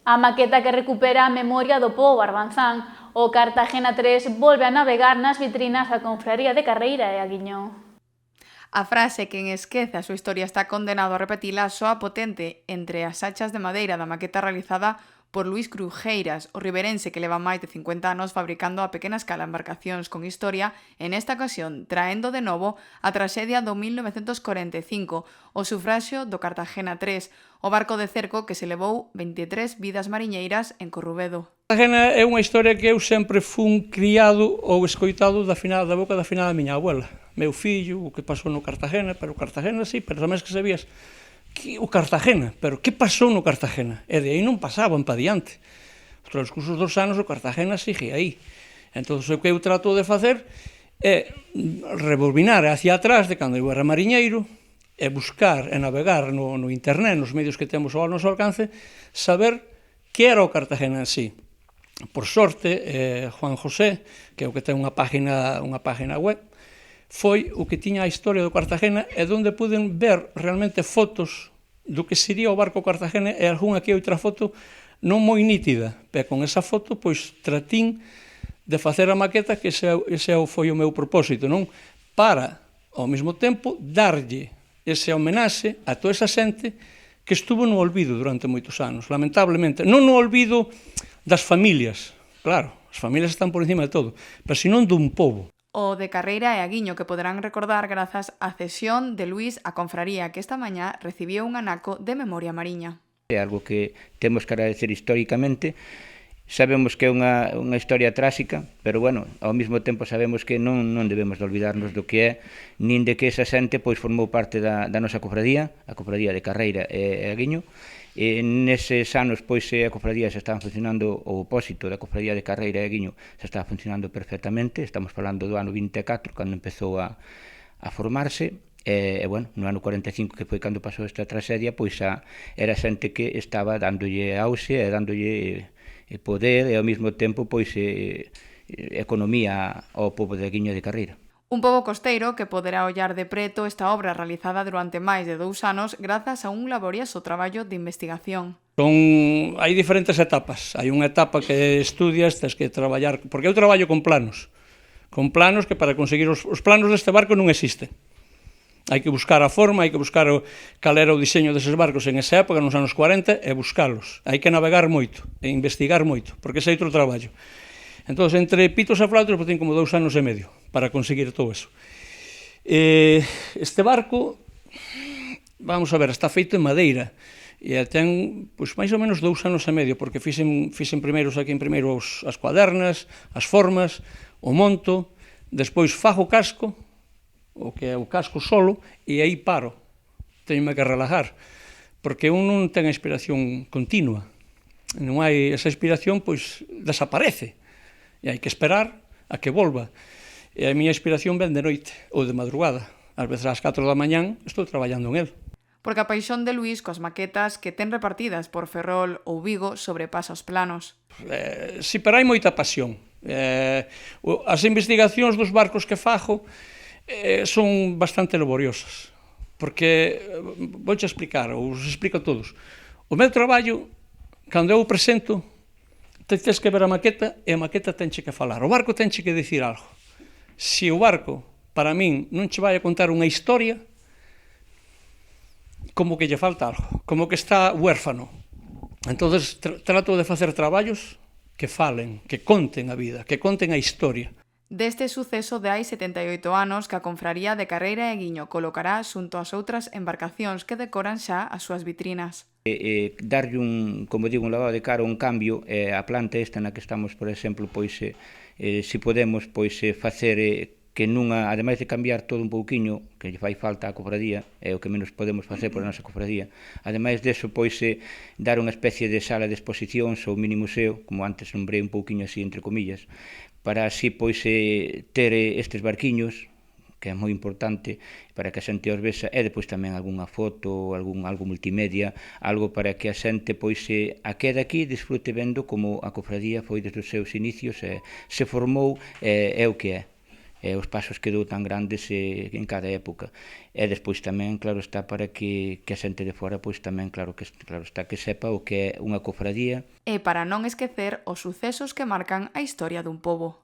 A maqueta que recupera a memoria do pobo barbanzán, o Cartagena 3 volve a navegar nas vitrinas da Confraría de Carreira e Aguiño. A frase "quen esquece a súa historia está condenado a repetila" soa potente entre as achas de madeira da maqueta realizada por Luís Crujeiras, o riberense que leva máis de 50 anos fabricando a pequena escala embarcacións con historia, e nesta ocasión traendo de novo a traxedia do 1945, o sufraxio do Cartagena 3, o barco de cerco que se levou 23 vidas mariñeiras en Corrubedo. Cartagena é unha historia que eu sempre fun criado ou escoitado da boca da final da miña abuela. Meu fillo, o que pasou no Cartagena, pero o Cartagena sí, pero tamén que sabías que o Cartagena, pero que pasou no Cartagena? E de aí non pasaban pa diante. Os transcursos dos anos o Cartagena sigue aí. Entón, o que eu trato de facer é rebobinar hacia atrás de cando eu era mariñeiro e buscar e navegar no internet, nos medios que temos ao noso alcance, saber que era o Cartagena en sí. Por sorte, Juan José, que é o que ten unha página web, foi o que tiña a historia do Cartagena e onde puden ver realmente fotos do que sería o barco Cartagena e algunha que outra foto non moi nítida. E con esa foto, pois, tratín de facer a maqueta, que ese foi o meu propósito, non? Para, ao mesmo tempo, darlle ese homenaxe a toda esa xente que estuvo no olvido durante moitos anos, lamentablemente. Non no olvido das familias, claro, as familias están por encima de todo, pero senón dun pobo. O de Carreira e Aguiño, que poderán recordar grazas á cesión de Luís á confraría, que esta mañá recibiu un anaco de memoria mariña. É algo que temos que agradecer históricamente. Sabemos que é unha historia tráxica, pero, bueno, ao mesmo tempo sabemos que non debemos de olvidarnos do que é, nin de que esa xente pois formou parte da nosa cofradía, a cofradía de Carreira e Aguiño. E neses anos, pois, a cofradía se estaba funcionando, o opósito da cofradía de Carreira e Aguiño se estaba funcionando perfectamente. Estamos falando do ano 24, cando empezou a formarse. E, bueno, no ano 45, que foi cando pasou esta traxedia, pois era xente que estaba dándolle auxe e dándolle poder e ao mesmo tempo pois economía ao pobo de Aguiño de Carreira. Un pobo costeiro que poderá ollar de preto esta obra realizada durante máis de 2 anos grazas a un laborioso traballo de investigación. Hai diferentes etapas. Hai unha etapa que estudias, tens que traballar, porque eu traballo con planos que para conseguir os planos deste barco non existen. Hai que buscar a forma, hai que buscar cal era o diseño deses barcos en esa época, nos anos 40, e buscalos. Hai que navegar moito e investigar moito, porque ese é outro traballo. Entón, entre pitos e flautas, ten como 2 anos e medio para conseguir todo eso. Este barco, vamos a ver, está feito en madeira, e ten, pois, máis ou menos 2 anos e medio, porque fixen primeiro as cuadernas, as formas, o monto, despois fago o casco, o que é o casco solo, e aí paro. Teñome que relajar, porque un non ten a inspiración continua. Non hai esa inspiración, pois, desaparece. E hai que esperar a que volva. E a miña inspiración ven de noite ou de madrugada. Ás veces ás 4 da mañán estou traballando en el. Porque a paixón de Luís coas maquetas que ten repartidas por Ferrol ou Vigo sobrepasa os planos. Si, pero hai moita pasión. As investigacións dos barcos que fago son bastante laboriosas. Porque, vouche explicar, ou os explico a todos. O meu traballo, cando eu o presento, tens que ver a maqueta e a maqueta tenche que falar. O barco tenche que dicir algo. Se o barco, para min, non che vai a contar unha historia, como que lle falta algo, como que está huérfano. Entón, trato de facer traballos que falen, que conten a vida, que conten a historia. Deste suceso de hai 78 anos que a confraría de Carreira e Aguiño colocará xunto ás outras embarcacións que decoran xa as súas vitrinas. Darlle como digo, un lavado de cara, un cambio a planta esta na que estamos, por exemplo, pois se podemos pois facer que ademais de cambiar todo un pouquiño, que lle fai falta á cofradía, é o que menos podemos facer por a nosa cofradía, ademais deso, pois dar unha especie de sala de exposicións ou mini museo, como antes nombrei un pouquiño así entre comillas, para así pois ter estes barquiños, que é moi importante para que a xente os vexa, e depois tamén algunha foto, algo multimedia, algo para que a xente pois a quede aquí, disfrute vendo como a cofradía foi desde os seus inicios, se formou, é o que é. os pasos que dou tan grandes en cada época. E despois tamén, claro está, para que a xente de fora, pois tamén, claro está, que sepa o que é unha cofradía. E para non esquecer os sucesos que marcan a historia dun pobo.